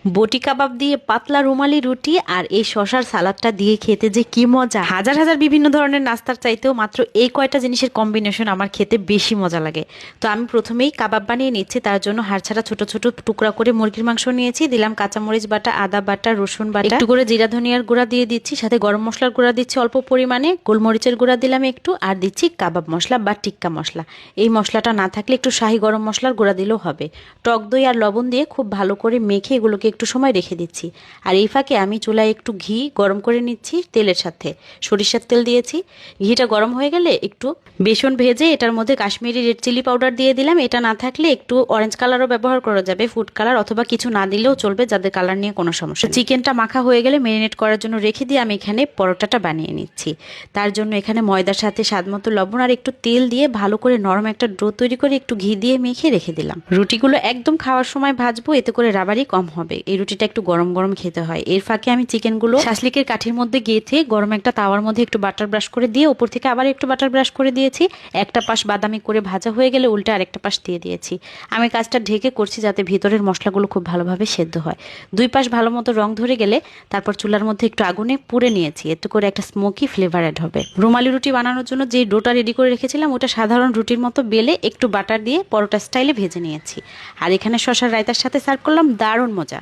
বটি কাবাব দিয়ে পাতলা রুমালি রুটি আর এই শশার সালাদটা দিয়ে খেতে যে কি মজা। হাজার হাজার বিভিন্ন ধরনের নাস্তার চাইতেও মাত্র এই কয়টা জিনিসের কম্বিনেশন আমার খেতে বেশি মজা লাগে। তো আমি প্রথমেই কাবাব বানিয়ে নিচ্ছি। তার জন্য হাড়ছাড়া ছোট ছোট টুকরা করে মুরগির মাংস নিয়েছি, দিলাম কাঁচামরিচ বাটা, আদা বাটা, রসুন বাটা, একটু করে জিরা ধনিয়ার গুঁড়া দিয়ে দিচ্ছি, সাথে গরম মশলার গুঁড়া দিচ্ছি অল্প পরিমাণে, গোলমরিচের গুঁড়া দিলাম একটু, আর দিচ্ছি কাবাব মশলা বা টিক্কা মশলা। এই মশলাটা না থাকলে একটু শাহি গরম মশলার গুঁড়া দিলেও হবে। টক দই আর লবণ দিয়ে খুব ভালো করে মেখে এগুলোকে একটু সময় রেখে দিচ্ছি। আর এই ফাঁকে আমি চুলায় একটু ঘি গরম করে নিচ্ছি, তেলের সাথে সরিষার তেল দিয়েছি। ঘিটা গরম হয়ে গেলে একটু বেসন ভেজে এটার মধ্যে কাশ্মীরি রেড চিলি পাউডার দিয়ে দিলাম। এটা না থাকলে একটু অরেঞ্জ কালারও ব্যবহার করা যাবে, ফুড কালার, অথবা কিছু না দিলেও চলবে যাদের কালার নিয়ে কোনো সমস্যা। চিকেনটা মাখা হয়ে গেলে ম্যারিনেট করার জন্য রেখে দিয়ে আমি এখানে পরোটাটা বানিয়ে নিচ্ছি। তার জন্য এখানে ময়দার সাথে স্বাদ মতো লবণ আর একটু তেল দিয়ে ভালো করে নরম একটা ডো তৈরি করে একটু ঘি দিয়ে মেখে রেখে দিলাম। রুটিগুলো একদম খাওয়ার সময় ভাজবো, এতে করে রাবারই কম হবে। এই রুটিটা একটু গরম গরম খেতে হয়। এর ফাঁকে আমি চিকেনগুলো শাসলিকের কাঠির মধ্যে গেঁথে গরম একটা তাওয়ার মধ্যে একটু বাটার ব্রাশ করে দিয়ে উপর থেকে আবার একটু বাটার ব্রাশ করে দিয়েছি। একটা পাশ বাদামি করে ভাজা হয়ে গেলে উল্টে আরেকটা পাশ দিয়ে দিয়েছি। আমি কাজটা ঢেকে করছি যাতে ভিতরের মশলাগুলো খুব ভালোভাবে সেদ্ধ হয়। দুই পাশ ভালো মতো রং ধরে গেলে তারপর চুলার মধ্যে একটু আগুনে পুড়ে নিয়েছি, এতে করে একটা স্মোকি ফ্লেভার অ্যাড হবে। রুমালি রুটি বানানোর জন্য যে ডোটা রেডি করে রেখেছিলাম ওটা সাধারণ রুটির মতো বেলে একটু বাটার দিয়ে পরোটা স্টাইলে ভেজে নিয়েছি। আর এখানে শসার রায়তার সাথে সার্ভ করলাম, দারুণ মজা।